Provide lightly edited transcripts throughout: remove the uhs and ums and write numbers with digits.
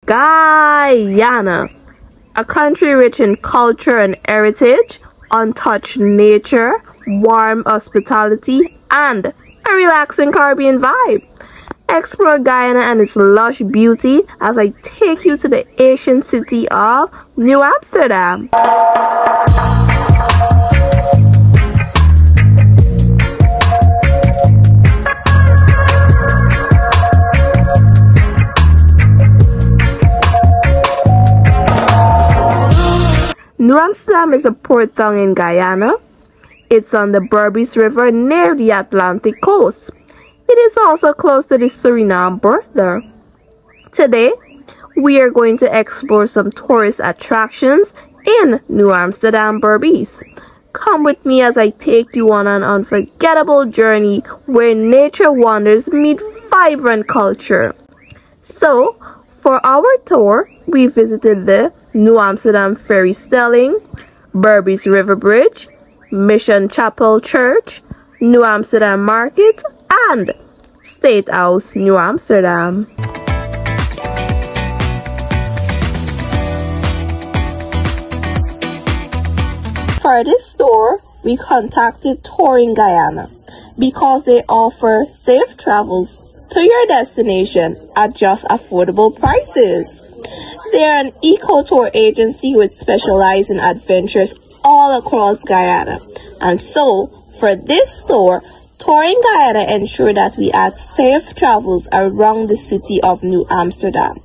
Guyana, a country rich in culture and heritage, untouched nature, warm hospitality, and a relaxing Caribbean vibe. Explore Guyana and its lush beauty as I take you to the ancient city of New Amsterdam. New Amsterdam is a port town in Guyana. It's on the Berbice River near the Atlantic coast. It is also close to the Suriname border. Today, we are going to explore some tourist attractions in New Amsterdam Berbice. Come with me as I take you on an unforgettable journey where nature wonders meet vibrant culture. So, for our tour, we visited the New Amsterdam Ferry Stelling, Berbice River Bridge, Mission Chapel Church, New Amsterdam Market, and State House, New Amsterdam. For this tour, we contacted Touring Guyana because they offer safe travels to your destination at just affordable prices. They are an eco-tour agency which specializes in adventures all across Guyana. And so, for this tour, Touring Guyana ensured that we had safe travels around the city of New Amsterdam.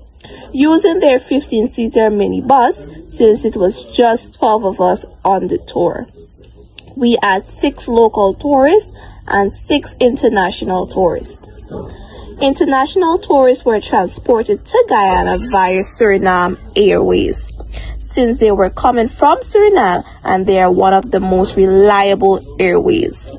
Using their 15-seater minibus, since it was just 12 of us on the tour. We had 6 local tourists and 6 international tourists. International tourists were transported to Guyana via Suriname Airways, since they were coming from Suriname and they are one of the most reliable airways.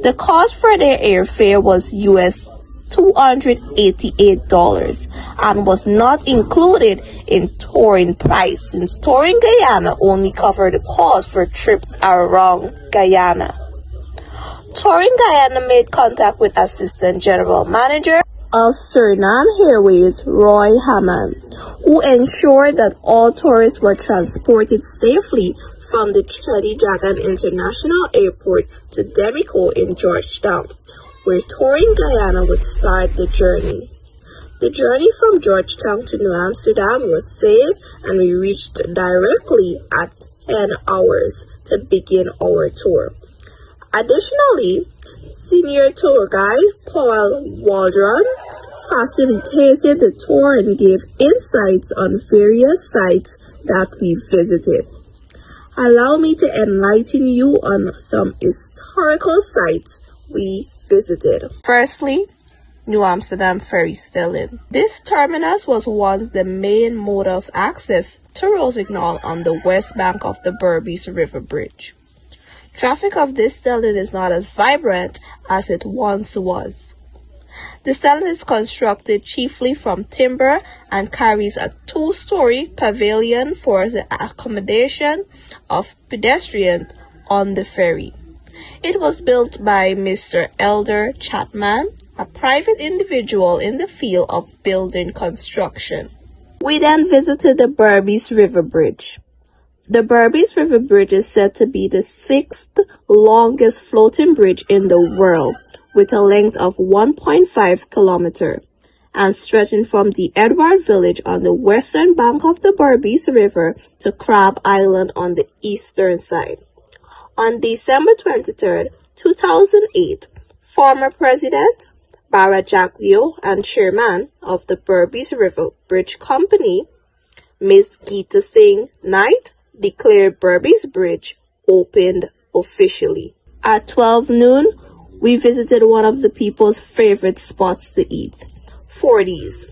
The cost for their airfare was US $288 and was not included in touring price, since Touring Guyana only covered the cost for trips around Guyana. Touring Guyana made contact with Assistant General Manager of Suriname Airways, Roy Hammond, who ensured that all tourists were transported safely from the Cheddi Jagan International Airport to Demico in Georgetown, where Touring Guyana would start the journey. The journey from Georgetown to New Amsterdam was safe and we reached directly at 10 hours to begin our tour. Additionally, Senior Tour Guide Paul Waldron facilitated the tour and gave insights on various sites that we visited. Allow me to enlighten you on some historical sites we visited. Firstly, New Amsterdam Ferry Stelling. This terminus was once the main mode of access to Rossignol on the west bank of the Berbice River Bridge. Traffic of this stelling is not as vibrant as it once was. The stelling is constructed chiefly from timber and carries a 2-story pavilion for the accommodation of pedestrians on the ferry. It was built by Mr. Elder Chapman, a private individual in the field of building construction. We then visited the Berbice River Bridge. The Berbice River Bridge is said to be the 6th longest floating bridge in the world, with a length of 1.5 kilometers, and stretching from the Edward Village on the western bank of the Berbice River to Crab Island on the eastern side. On December 23, 2008, former President Bara Jagdeo and Chairman of the Berbice River Bridge Company, Ms. Geeta Singh Knight, declared Berbice Bridge opened officially. At 12 noon, we visited one of the people's favorite spots to eat, Forties,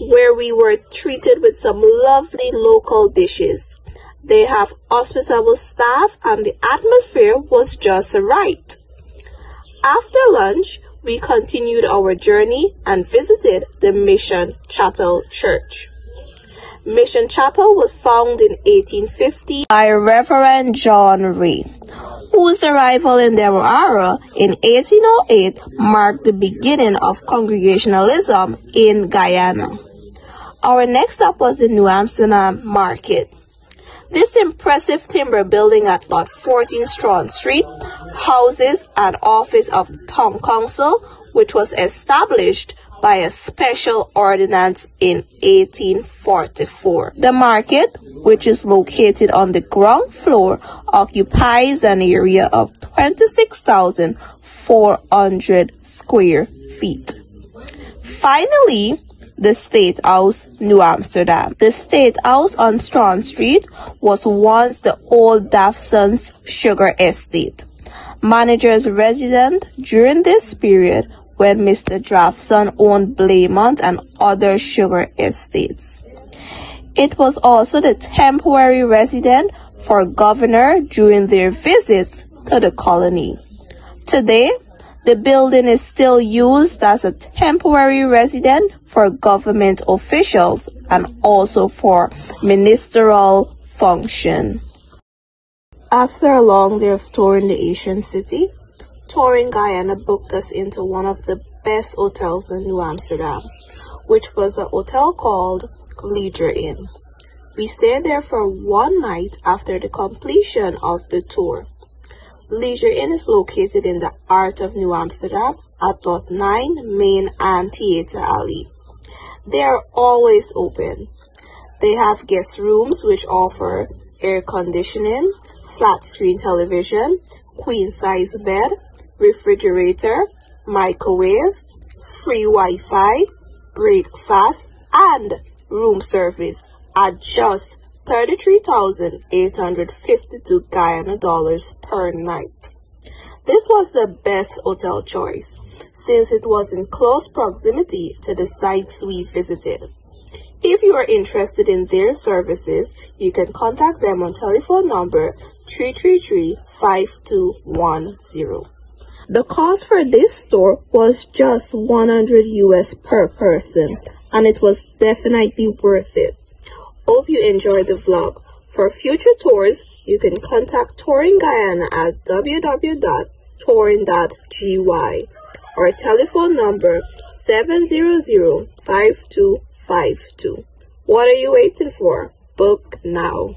where we were treated with some lovely local dishes. They have hospitable staff and the atmosphere was just right. After lunch, we continued our journey and visited the Mission Chapel Church. Mission Chapel was founded in 1850 by Reverend John Ray, whose arrival in Demerara in 1808 marked the beginning of Congregationalism in Guyana. Our next stop was the New Amsterdam Market. This impressive timber building at lot 14 Strand Street houses an office of town council, which was established by a special ordinance in 1844. The market, which is located on the ground floor, occupies an area of 26,400 square feet. Finally, the State House, New Amsterdam. The State House on Strand Street was once the old Dafson's sugar estate. Managers resident during this period when Mr. Dafson owned Blaymont and other sugar estates. It was also the temporary residence for governor during their visits to the colony. Today, the building is still used as a temporary residence for government officials and also for ministerial function. After a long day of touring the ancient city, Touring Guyana booked us into one of the best hotels in New Amsterdam, which was a hotel called Leisure Inn. We stayed there for one night after the completion of the tour. Leisure Inn is located in the heart of New Amsterdam at lot 9 Main and Theatre Alley. They are always open. They have guest rooms which offer air conditioning, flat screen television, queen size bed, refrigerator, microwave, free Wi-Fi, breakfast, and room service at just 33,852 Guyana dollars per night. This was the best hotel choice since it was in close proximity to the sites we visited. If you are interested in their services, you can contact them on telephone number 333-5210. The cost for this tour was just $100 US per person, and it was definitely worth it. Hope you enjoyed the vlog. For future tours, you can contact Touring Guyana at www.touring.gy or telephone number 700-5252. What are you waiting for? Book now.